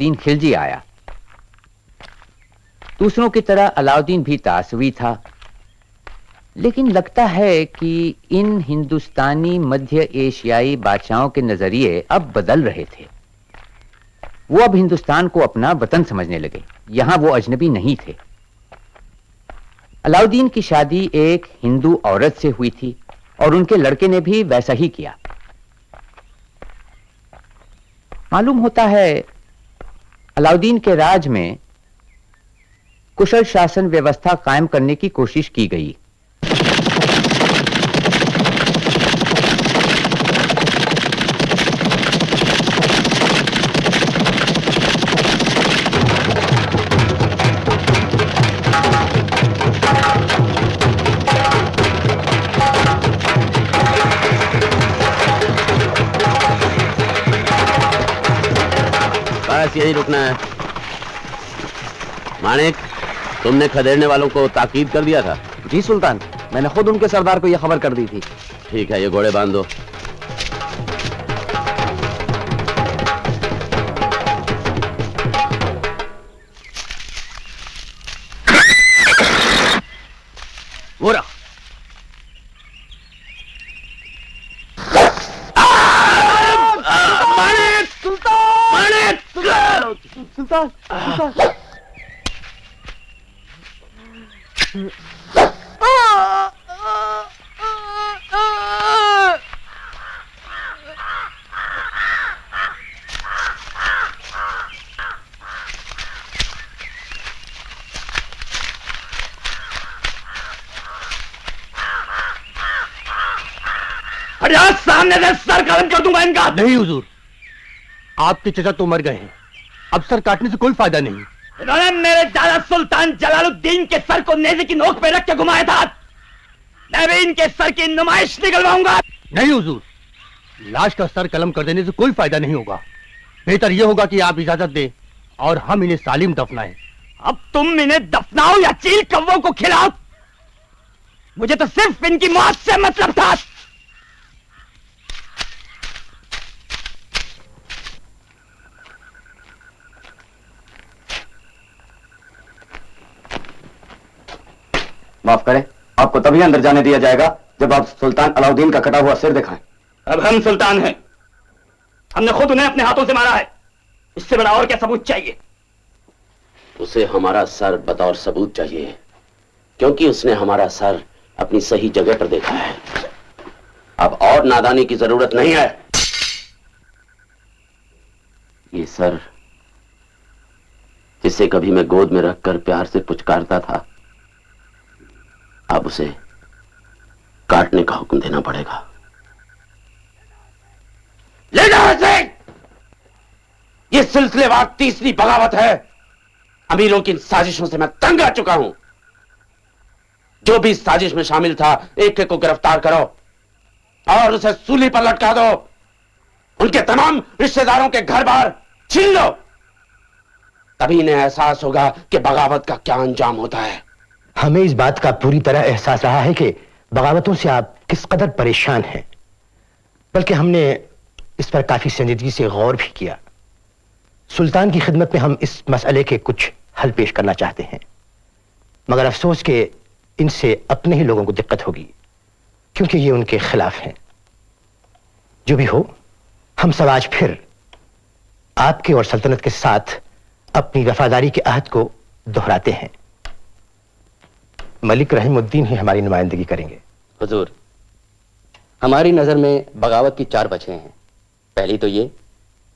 अलाउद्दीन खिलजी आया। दूसरों की तरह अलाउद्दीन भी तासवी था, लेकिन लगता है कि इन हिंदुस्तानी मध्य एशियाई बादशाहों के नजरिए अब बदल रहे थे। वो अब हिंदुस्तान को अपना वतन समझने लगे, यहां वो अजनबी नहीं थे। अलाउद्दीन की शादी एक हिंदू औरत से हुई थी और उनके लड़के ने भी वैसा ही किया। मालूम होता है अलाउद्दीन के राज में कुशल शासन व्यवस्था कायम करने की कोशिश की गई। बस यही रुकना है। मानिक, तुमने खदेड़ने वालों को ताकीद कर दिया था? जी सुल्तान, मैंने खुद उनके सरदार को यह खबर कर दी थी। ठीक है, ये घोड़े बांध दो। वो रहा। सुल्तान, सुल्तान। फरियाद सामने से सर कलम कर दूंगा इनका। नहीं हुजूर, आपके चचा तो मर गए हैं, अब सर काटने से कोई फायदा नहीं। इन्होंने मेरे दादा सुल्तान जलालुद्दीन के सर को नेज़े की नोक पे रख के घुमाया था। मैं भी इनके सर की नुमाइश निकलवाऊंगा। नहीं हुजूर, लाश का सर कलम कर देने से कोई फायदा नहीं होगा। बेहतर यह होगा कि आप इजाजत दें और हम इन्हें सालिम दफनाएं। अब तुम इन्हें दफनाओ या चील कौवों को खिलाओ, मुझे तो सिर्फ इनकी मौत से मतलब था। माफ करें, आपको तभी अंदर जाने दिया जाएगा जब आप सुल्तान अलाउद्दीन का कटा हुआ सिर दिखाएं। अब हम सुल्तान हैं, हमने खुद उन्हें अपने हाथों से मारा है, इससे बड़ा और क्या सबूत चाहिए? उसे हमारा सर बतौर सबूत चाहिए, क्योंकि उसने हमारा सर अपनी सही जगह पर देखा है। अब और नादानी की जरूरत नहीं है। ये सर जिसे कभी मैं गोद में रखकर प्यार से पुचकारता था, अब उसे काटने का हुक्म देना पड़ेगा। ले जाओ इसे। ये सिलसिलेवार तीसरी बगावत है। अमीरों की साजिशों से मैं तंग आ चुका हूं। जो भी साजिश में शामिल था, एक एक को गिरफ्तार करो और उसे सूली पर लटका दो। उनके तमाम रिश्तेदारों के घर बार छीन लो, तभी इन्हें एहसास होगा कि बगावत का क्या अंजाम होता है। हमें इस बात का पूरी तरह एहसास रहा है कि बगावतों से आप किस कदर परेशान हैं, बल्कि हमने इस पर काफी संजीदगी से गौर भी किया। सुल्तान की खिदमत में हम इस मसले के कुछ हल पेश करना चाहते हैं, मगर अफसोस कि इनसे अपने ही लोगों को दिक्कत होगी, क्योंकि ये उनके खिलाफ हैं। जो भी हो, हम सब आज फिर आपके और सल्तनत के साथ अपनी वफादारी के अहद को दोहराते हैं। मलिक रहीमुद्दीन ही हमारी नुमाइंदगी करेंगे। हुजूर, हमारी नजर में बगावत की 4 वजहें हैं। पहली तो ये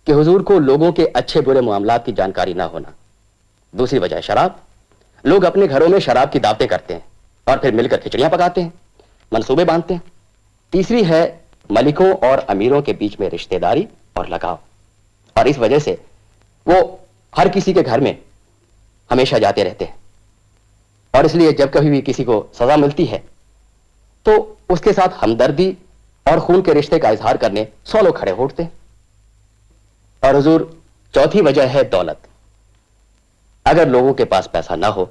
कि हुजूर को लोगों के अच्छे बुरे मामलात की जानकारी ना होना। दूसरी वजह शराब। लोग अपने घरों में शराब की दावतें करते हैं और फिर मिलकर खिचड़ियां पकाते हैं, मंसूबे बांधते हैं। तीसरी है मलिकों और अमीरों के बीच में रिश्तेदारी और लगाव, और इस वजह से वो हर किसी के घर में हमेशा जाते रहते हैं, और इसलिए जब कभी भी किसी को सजा मिलती है तो उसके साथ हमदर्दी और खून के रिश्ते का इजहार करने 100 लोग खड़े होते हैं। और हुजूर, चौथी वजह है दौलत। अगर लोगों के पास पैसा ना हो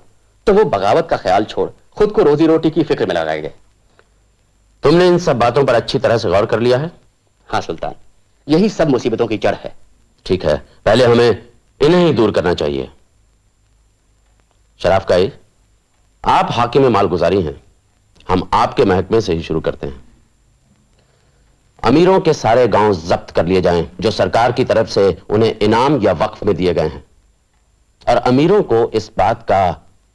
तो वो बगावत का ख्याल छोड़ खुद को रोजी रोटी की फिक्र में लगाएंगे। तुमने इन सब बातों पर अच्छी तरह से गौर कर लिया है? हाँ सुल्तान, यही सब मुसीबतों की जड़ है। ठीक है, पहले हमें इन्हें ही दूर करना चाहिए। शराफ काई, आप हाकिम मालगुजारी हैं, हम आपके महकमे से ही शुरू करते हैं। अमीरों के सारे गांव जब्त कर लिए जाएं जो सरकार की तरफ से उन्हें इनाम या वक्फ में दिए गए हैं, और अमीरों को इस बात का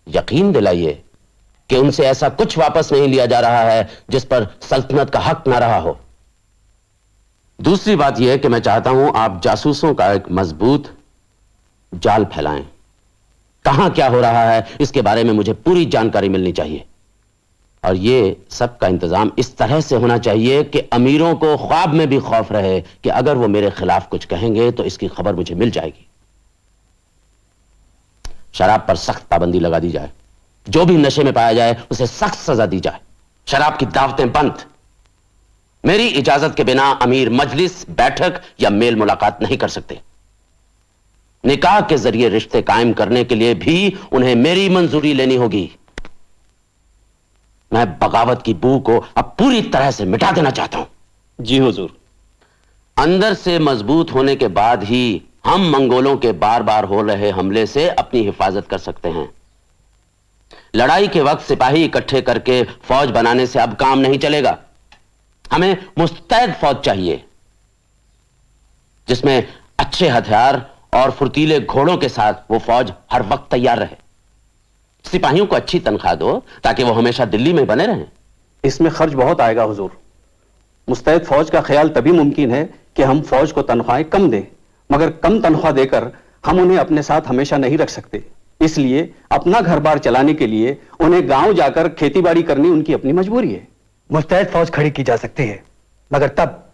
यकीन दिलाइए कि उनसे ऐसा कुछ वापस नहीं लिया जा रहा है जिस पर सल्तनत का हक ना रहा हो। दूसरी बात यह कि मैं चाहता हूं आप जासूसों का एक मजबूत जाल फैलाएं। कहां क्या हो रहा है इसके बारे में मुझे पूरी जानकारी मिलनी चाहिए, और यह सब का इंतजाम इस तरह से होना चाहिए कि अमीरों को ख्वाब में भी खौफ रहे कि अगर वो मेरे खिलाफ कुछ कहेंगे तो इसकी खबर मुझे मिल जाएगी। शराब पर सख्त पाबंदी लगा दी जाए, जो भी नशे में पाया जाए उसे सख्त सजा दी जाए। शराब की दावतें बंद। मेरी इजाजत के बिना अमीर मजलिस, बैठक या मेल मुलाकात नहीं कर सकते। निकाह के जरिए रिश्ते कायम करने के लिए भी उन्हें मेरी मंजूरी लेनी होगी। मैं बगावत की बू को अब पूरी तरह से मिटा देना चाहता हूं। जी हुजूर। अंदर से मजबूत होने के बाद ही हम मंगोलों के बार बार हो रहे हमले से अपनी हिफाजत कर सकते हैं। लड़ाई के वक्त सिपाही इकट्ठे करके फौज बनाने से अब काम नहीं चलेगा। हमें मुस्तैद फौज चाहिए जिसमें अच्छे हथियार और फुर्तीले घोड़ों के साथ वो फौज हर वक्त तैयार रहे। सिपाहियों को अच्छी तनख्वाह दो ताकि वो हमेशा दिल्ली में बने रहें। इसमें खर्च बहुत आएगा हुजूर। मुस्तैद फौज का ख्याल तभी मुमकिन है कि हम फौज को तनख्वाहें कम दें, मगर कम तनख्वाह देकर हम उन्हें अपने साथ हमेशा नहीं रख सकते। इसलिए अपना घर बार चलाने के लिए उन्हें गांव जाकर खेतीबाड़ी करनी उनकी अपनी मजबूरी है। मुस्तैद फौज खड़ी की जा सकती है, मगर तब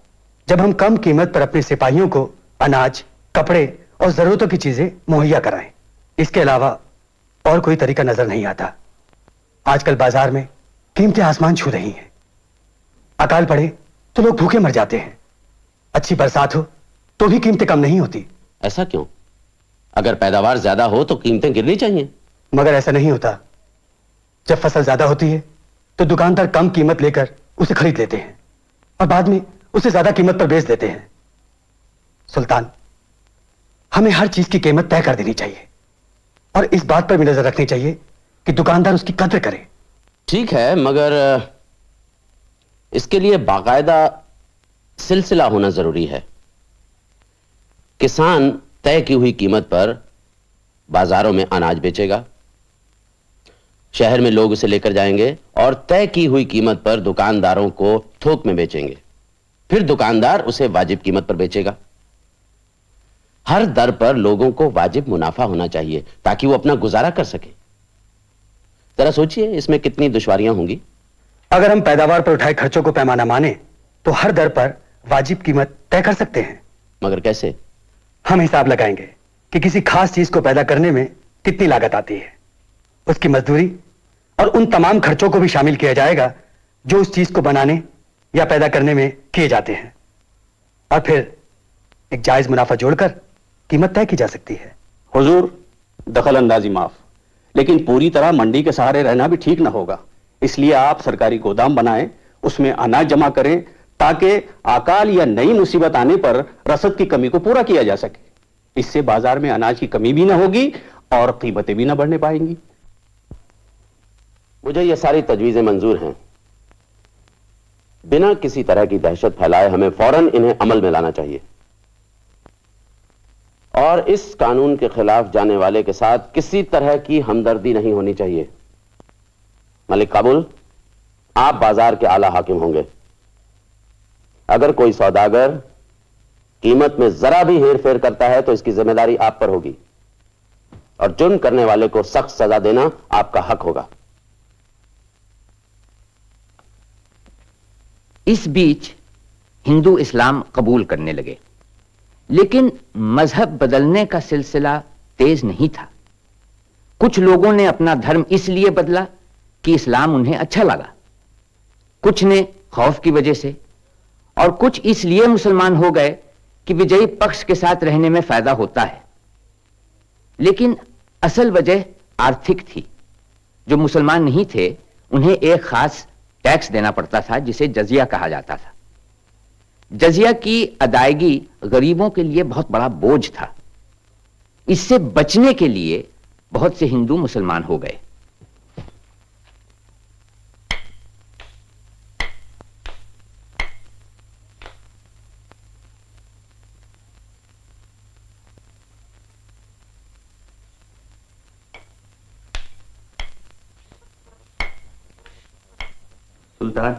जब हम कम कीमत पर अपने सिपाहियों को अनाज, कपड़े और जरूरतों की चीजें मुहैया कराएं। इसके अलावा और कोई तरीका नजर नहीं आता। आजकल बाजार में कीमतें आसमान छू रही हैं। अकाल पड़े तो लोग भूखे मर जाते हैं। अच्छी बरसात हो तो भी कीमतें कम नहीं होती। ऐसा क्यों? अगर पैदावार ज्यादा हो तो कीमतें गिरनी चाहिए। मगर ऐसा नहीं होता। जब फसल ज्यादा होती है तो दुकानदार कम कीमत लेकर उसे खरीद लेते हैं और बाद में उसे ज्यादा कीमत पर बेच देते हैं। सुल्तान, हमें हर चीज की कीमत तय कर देनी चाहिए और इस बात पर भी नजर रखनी चाहिए कि दुकानदार उसकी कद्र करे। ठीक है, मगर इसके लिए बाकायदा सिलसिला होना जरूरी है। किसान तय की हुई कीमत पर बाजारों में अनाज बेचेगा, शहर में लोग उसे लेकर जाएंगे और तय की हुई कीमत पर दुकानदारों को थोक में बेचेंगे। फिर दुकानदार उसे वाजिब कीमत पर बेचेगा। हर दर पर लोगों को वाजिब मुनाफा होना चाहिए ताकि वो अपना गुजारा कर सके। जरा सोचिए इसमें कितनी दुश्वारियां होंगी। अगर हम पैदावार पर उठाए खर्चों को पैमाना माने तो हर दर पर वाजिब कीमत तय कर सकते हैं। मगर कैसे? हम हिसाब लगाएंगे कि किसी खास चीज को पैदा करने में कितनी लागत आती है, उसकी मजदूरी और उन तमाम खर्चों को भी शामिल किया जाएगा जो उस चीज को बनाने या पैदा करने में किए जाते हैं, और फिर एक जायज मुनाफा जोड़कर कीमत तय की जा सकती है। हुजूर, दखल अंदाजी माफ, लेकिन पूरी तरह मंडी के सहारे रहना भी ठीक ना होगा। इसलिए आप सरकारी गोदाम बनाएं, उसमें अनाज जमा करें ताकि अकाल या नई मुसीबत आने पर रसद की कमी को पूरा किया जा सके। इससे बाजार में अनाज की कमी भी ना होगी और कीमतें भी ना बढ़ने पाएंगी। मुझे ये सारी तजवीजें मंजूर हैं। बिना किसी तरह की दहशत फैलाए हमें फौरन इन्हें अमल में लाना चाहिए और इस कानून के खिलाफ जाने वाले के साथ किसी तरह की हमदर्दी नहीं होनी चाहिए। मलिक काबुल, आप बाजार के आला हाकिम होंगे। अगर कोई सौदागर कीमत में जरा भी हेरफेर करता है तो इसकी जिम्मेदारी आप पर होगी और जुर्म करने वाले को सख्त सजा देना आपका हक होगा। इस बीच हिंदू इस्लाम कबूल करने लगे, लेकिन मजहब बदलने का सिलसिला तेज नहीं था। कुछ लोगों ने अपना धर्म इसलिए बदला कि इस्लाम उन्हें अच्छा लगा, कुछ ने खौफ की वजह से, और कुछ इसलिए मुसलमान हो गए कि विजयी पक्ष के साथ रहने में फायदा होता है। लेकिन असल वजह आर्थिक थी। जो मुसलमान नहीं थे उन्हें एक खास टैक्स देना पड़ता था जिसे जजिया कहा जाता था। जजिया की अदायगी गरीबों के लिए बहुत बड़ा बोझ था। इससे बचने के लिए बहुत से हिंदू मुसलमान हो गए। सुल्तान,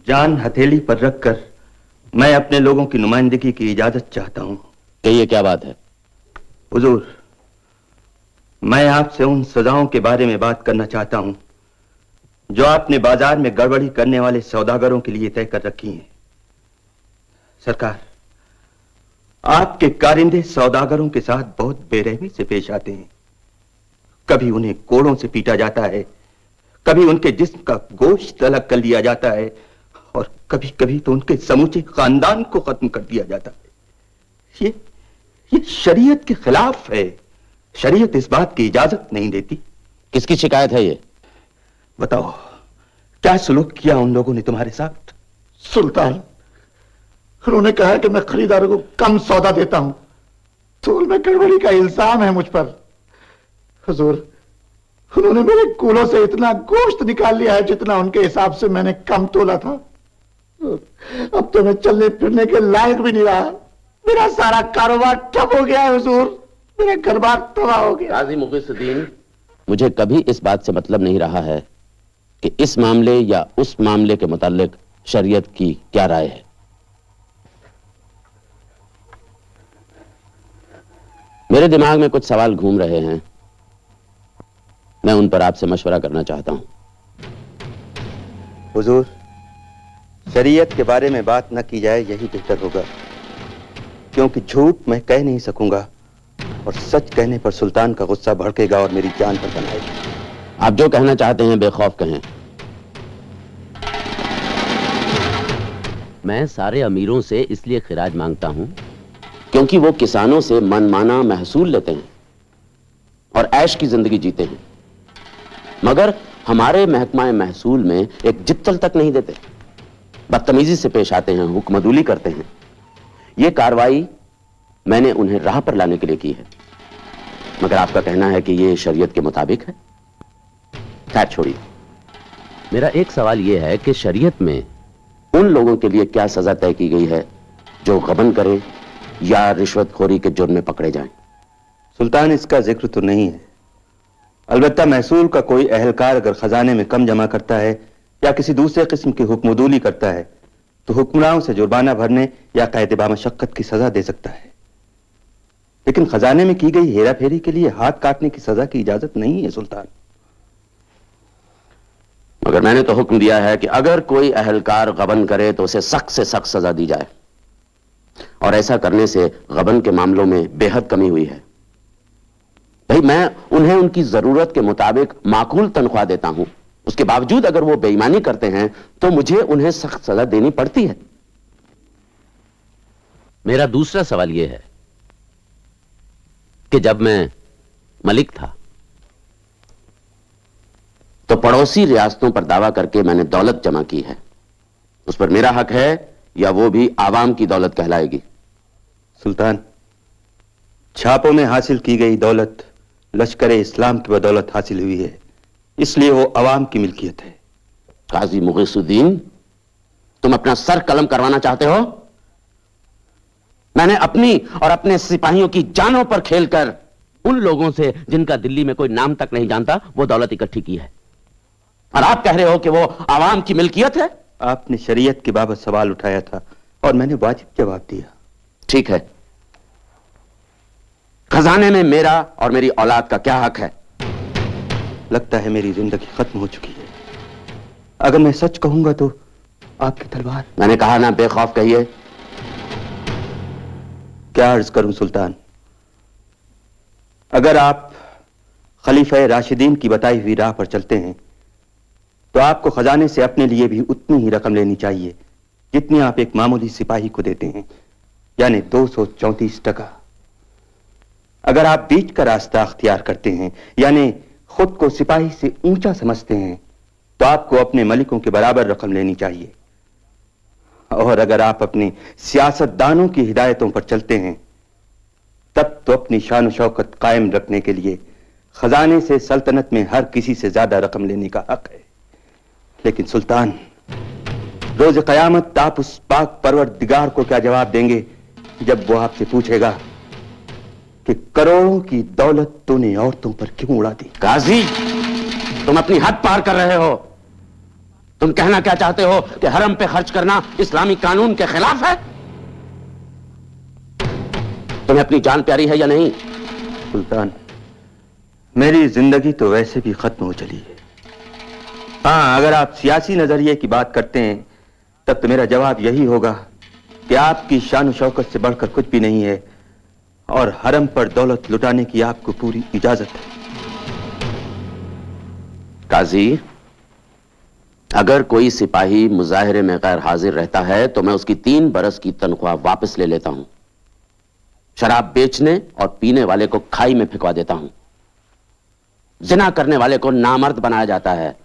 जान हथेली पर रखकर मैं अपने लोगों की नुमाइंदगी की इजाजत चाहता हूं। कहिए क्या बात है? हुजूर, मैं आपसे उन सजाओं के बारे में बात करना चाहता हूं जो आपने बाजार में गड़बड़ी करने वाले सौदागरों के लिए तय कर रखी हैं। सरकार, आपके कारिंदे सौदागरों के साथ बहुत बेरहमी से पेश आते हैं। कभी उन्हें कोड़ों से पीटा जाता है, कभी उनके जिस्म का गोश्त अलग कर लिया जाता है, और कभी कभी तो उनके समूचे खानदान को खत्म कर दिया जाता है। ये शरीयत के खिलाफ है। शरीयत इस बात की इजाजत नहीं देती। किसकी शिकायत है ये? बताओ, क्या सुलूक किया उन लोगों ने तुम्हारे साथ? सुल्तान, उन्होंने कहा कि मैं खरीदारों को कम सौदा देता हूं, तोल में गड़बड़ी का इल्जाम है मुझ पर। हुजूर, उन्होंने मेरे कूलों से इतना गोश्त निकाल लिया है जितना उनके हिसाब से मैंने कम तोला था। अब तो मैं चलने फिरने के लायक भी नहीं रहा। मेरा सारा कारोबार ठप हो गया है हुजूर, मेरा घर-बार तबाह हो गया। काजी मुगीसुद्दीन, मुझे कभी इस बात से मतलब नहीं रहा है कि इस मामले या उस मामले के मुतालिक शरीयत की क्या राय है। मेरे दिमाग में कुछ सवाल घूम रहे हैं, मैं उन पर आपसे मशवरा करना चाहता हूं। हुजूर, शरीयत के बारे में बात न की जाए यही बेहतर होगा, क्योंकि झूठ मैं कह नहीं सकूंगा और सच कहने पर सुल्तान का गुस्सा भड़केगा और मेरी जान पर बनाएगा। आप जो कहना चाहते हैं बेखौफ कहें। मैं सारे अमीरों से इसलिए खिराज मांगता हूं क्योंकि वो किसानों से मनमाना महसूल लेते हैं और ऐश की जिंदगी जीते हैं, मगर हमारे महकमा महसूल में एक जिप्तल तक नहीं देते। बदतमीजी से पेश आते हैं, हुक्मदुली करते हैं। यह कार्रवाई मैंने उन्हें राह पर लाने के लिए की है, मगर आपका कहना है कि यह शरीयत के मुताबिक है। खैर छोड़िए, मेरा एक सवाल यह है कि शरीयत में उन लोगों के लिए क्या सजा तय की गई है जो गबन करें या रिश्वतखोरी के जुर्म में पकड़े जाएं। सुल्तान, इसका जिक्र तो नहीं है। अलबत्ता महसूल का कोई अहलकार अगर खजाने में कम जमा करता है या किसी दूसरे किस्म की हुक्मदूली करता है तो हुक्मरानों से जुर्माना भरने या कैद बामशक्कत की सजा दे सकता है, लेकिन खजाने में की गई हेरा फेरी के लिए हाथ काटने की सजा की इजाजत नहीं है। सुल्तान, मगर मैंने तो हुक्म दिया है कि अगर कोई अहलकार गबन करे तो उसे सख्त से सख्त सजा दी जाए, और ऐसा करने से गबन के मामलों में बेहद कमी हुई है। भाई, मैं उन्हें उनकी जरूरत के मुताबिक माकूल तनख्वाह देता हूं, उसके बावजूद अगर वो बेईमानी करते हैं तो मुझे उन्हें सख्त सजा देनी पड़ती है। मेरा दूसरा सवाल यह है कि जब मैं मलिक था तो पड़ोसी रियासतों पर दावा करके मैंने दौलत जमा की है, उस पर मेरा हक है या वो भी आवाम की दौलत कहलाएगी? सुल्तान, छापों में हासिल की गई दौलत लश्कर इस्लाम की बदौलत हासिल हुई है, इसलिए वो अवाम की मिल्कियत है। काजी मुगीसुद्दीन, तुम अपना सर कलम करवाना चाहते हो? मैंने अपनी और अपने सिपाहियों की जानों पर खेलकर उन लोगों से जिनका दिल्ली में कोई नाम तक नहीं जानता वो दौलत इकट्ठी की है, और आप कह रहे हो कि वो आवाम की मिल्कियत है? आपने शरीयत के बाबत सवाल उठाया था और मैंने वाजिब जवाब दिया। ठीक है, खजाने में मेरा और मेरी औलाद का क्या हक है? लगता है मेरी जिंदगी खत्म हो चुकी है। अगर मैं सच कहूंगा तो आपकी तलवार। मैंने कहा ना बेखौफ कहिए। क्या अर्ज करूं सुल्तान, अगर आप खलीफा राशिदीन की बताई हुई राह पर चलते हैं तो आपको खजाने से अपने लिए भी उतनी ही रकम लेनी चाहिए जितनी आप एक मामूली सिपाही को देते हैं, यानी 234 टका। अगर आप बीच का रास्ता अख्तियार करते हैं, यानी खुद को सिपाही से ऊंचा समझते हैं, तो आपको अपने मलिकों के बराबर रकम लेनी चाहिए। और अगर आप अपने सियासतदानों की हिदायतों पर चलते हैं तब तो अपनी शान शौकत कायम रखने के लिए खजाने से सल्तनत में हर किसी से ज्यादा रकम लेने का हक है। लेकिन सुल्तान, रोज कयामत आप उस पाक परवरदिगार को क्या जवाब देंगे जब वो आपसे पूछेगा कि करोड़ों की दौलत तूने औरतों पर क्यों उड़ा दी? गाजी, तुम अपनी हद पार कर रहे हो। तुम कहना क्या चाहते हो कि हरम पे खर्च करना इस्लामी कानून के खिलाफ है? तुम्हें अपनी जान प्यारी है या नहीं? सुल्तान, मेरी जिंदगी तो वैसे भी खत्म हो चली है। हाँ, अगर आप सियासी नजरिए की बात करते हैं तब तो मेरा जवाब यही होगा कि आपकी शान शौकत से बढ़कर कुछ भी नहीं है और हरम पर दौलत लुटाने की आपको पूरी इजाजत है। काजी, अगर कोई सिपाही मुजाहिरे में गैर हाजिर रहता है तो मैं उसकी 3 बरस की तनख्वाह वापस ले लेता हूं। शराब बेचने और पीने वाले को खाई में फेंकवा देता हूं। जिना करने वाले को नामर्द बनाया जाता है।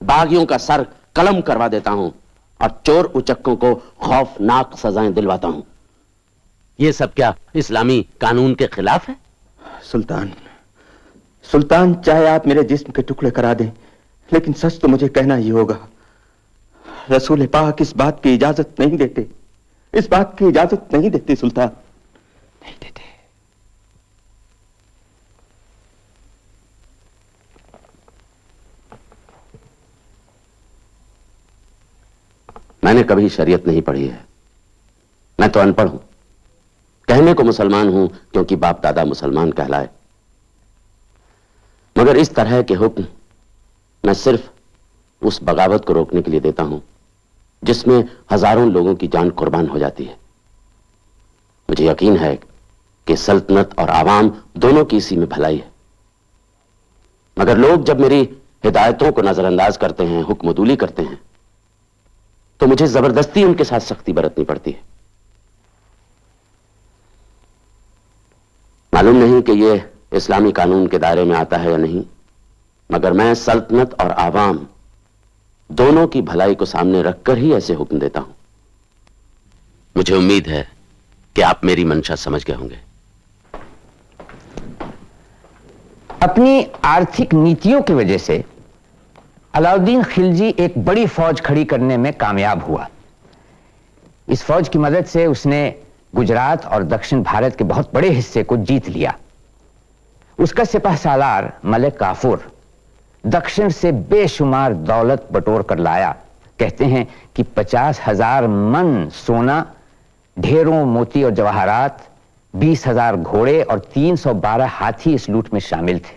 बागियों का सर कलम करवा देता हूं और चोर उचक्कों को खौफनाक सजाएं दिलवाता हूं। यह सब क्या इस्लामी कानून के खिलाफ है? सुल्तान, चाहे आप मेरे जिस्म के टुकड़े करा दें, लेकिन सच तो मुझे कहना ही होगा। रसूल पाक इस बात की इजाजत नहीं देते, इस बात की इजाजत नहीं देते सुल्तान, नहीं देते। मैंने कभी शरीयत नहीं पढ़ी है। मैं तो अनपढ़ हूं। कहने को मुसलमान हूं क्योंकि बाप दादा मुसलमान कहलाए, मगर इस तरह के हुक्म मैं सिर्फ उस बगावत को रोकने के लिए देता हूं जिसमें हजारों लोगों की जान कुर्बान हो जाती है। मुझे यकीन है कि सल्तनत और आवाम दोनों की इसी में भलाई है, मगर लोग जब मेरी हिदायतों को नजरअंदाज करते हैं, हुक्मदूली करते हैं, तो मुझे जबरदस्ती उनके साथ सख्ती बरतनी पड़ती है। मालूम नहीं कि यह इस्लामी कानून के दायरे में आता है या नहीं, मगर मैं सल्तनत और आवाम दोनों की भलाई को सामने रखकर ही ऐसे हुक्म देता हूं। मुझे उम्मीद है कि आप मेरी मंशा समझ गए होंगे। अपनी आर्थिक नीतियों की वजह से अलाउद्दीन खिलजी एक बड़ी फौज खड़ी करने में कामयाब हुआ। इस फौज की मदद से उसने गुजरात और दक्षिण भारत के बहुत बड़े हिस्से को जीत लिया। उसका सिपह सालार मलिक काफूर दक्षिण से बेशुमार दौलत बटोर कर लाया। कहते हैं कि 50,000 मन सोना, ढेरों मोती और जवाहरात, 20,000 घोड़े और 312 हाथी इस लूट में शामिल थे।